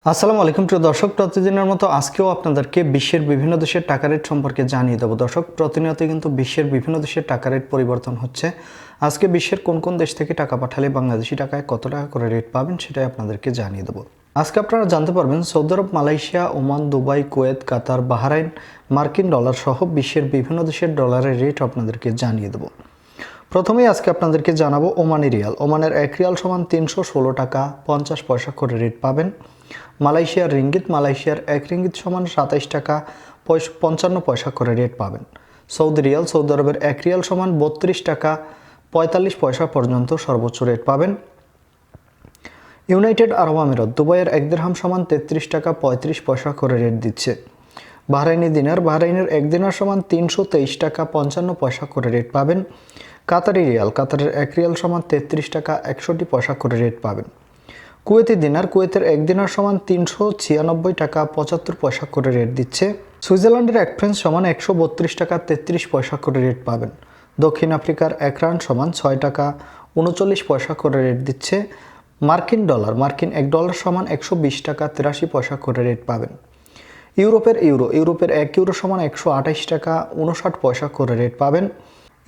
আসসালামু আলাইকুম প্রিয় দর্শক, প্রতিদিনের মতো আজকেও আপনাদেরকে বিশ্বের বিভিন্ন দেশের টাকা রেট সম্পর্কে জানিয়ে দেবো। দর্শক, প্রতিনিয়ত কিন্তু বিশ্বের বিভিন্ন দেশের টাকা রেট পরিবর্তন হচ্ছে। আজকে বিশ্বের কোন কোন দেশ থেকে টাকা পাঠালে বাংলাদেশি টাকায় কত টাকা করে রেট পাবেন সেটাই আপনাদেরকে জানিয়ে দেবো। আজকে আপনারা জানতে পারবেন সৌদি আরব, মালয়েশিয়া, ওমান, দুবাই, কুয়েত, কাতার, বাহরাইন, মার্কিন ডলার সহ বিশ্বের বিভিন্ন দেশের ডলারের রেট আপনাদেরকে জানিয়ে দেবো। প্রথমেই আজকে আপনাদেরকে জানাবো ওমানি রিয়াল। ওমানের 1 রিয়াল সমান 316 টাকা 50 পয়সা করে রেট পাবেন। মালয়েশিয়ার রিঙ্গিত, মালয়েশিয়ার 1 রিঙ্গিত সমান 27 টাকা 55 পয়সা করে রেট পাবেন। সৌদি রিয়াল, সৌদি আরবের 1 রিয়াল সমান 32 টাকা 45 পয়সা পর্যন্ত সর্বোচ্চ রেট পাবেন। ইউনাইটেড আরব আমিরাত, দুবাইয়ের 1 দিরহাম সমান 33 টাকা 35 পয়সা করে রেট দিচ্ছে। বাহরাইনি দিনার, বাহরাইনের 1 দিনার সমান 323 টাকা 55 পয়সা করে রেট পাবেন। কাতারি রিয়াল, কাতারের 1 রিয়াল সমান 33 টাকা 61 পয়সা করে রেট পাবেন। কুয়েতি দিনার, কুয়েতের 1 দিনার সমান 396 টাকা 75 পয়সা করে রেট দিচ্ছে। সুইজারল্যান্ডের 1 ফ্রান্স সমান 132 টাকা 33 পয়সা করে রেট পাবেন। দক্ষিণ আফ্রিকার 1 রান্ড সমান 6 টাকা 39 পয়সা করে রেট দিচ্ছে। মার্কিন ডলার, মার্কিন 1 ডলার সমান 120 টাকা 83 পয়সা করে রেট পাবেন। ইউরোপের ইউরো, ইউরোপের 1 ইউরো সমান 128 টাকা 59 পয়সা করে রেট পাবেন।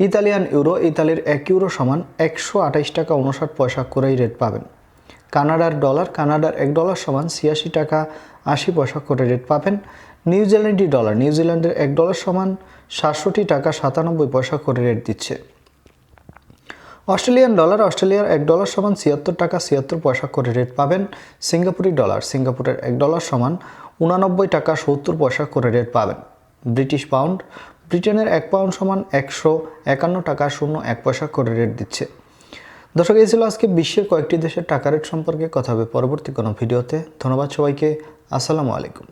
ইতালিয়ান ইউরো, ইতালির 1 ইউরো সমান 128 টাকা 59 পয়সা করেই রেট পাবেন। কানাডার ডলার, কানাডার 1 ডলার সমান 86 টাকা 80 পয়সা করে রেট পাবেন। নিউজিল্যান্ডি ডলার, নিউজিল্যান্ডের 1 ডলার সমান 67 টাকা 97 পয়সা করে রেট দিচ্ছে। অস্ট্রেলিয়ান ডলার, অস্ট্রেলিয়ার 1 ডলার সমান 76 টাকা 76 পয়সা করে রেট পাবেন। সিঙ্গাপুরি ডলার, সিঙ্গাপুরের 1 ডলার সমান 89 টাকা 70 পয়সা করে রেট পাবেন। ব্রিটিশ পাউন্ড, ব্রিটেনের 1 পাউন্ড সমান 151 টাকা 01 পয়সা করে রেট দিচ্ছে। দর্শক, এই ছিল আজকে বিশ্বের কয়েকটি দেশের টাকা রেট সম্পর্কে কথা হবে পরবর্তী কোনো ভিডিওতে। ধন্যবাদ সবাইকে। আসসালামু আলাইকুম।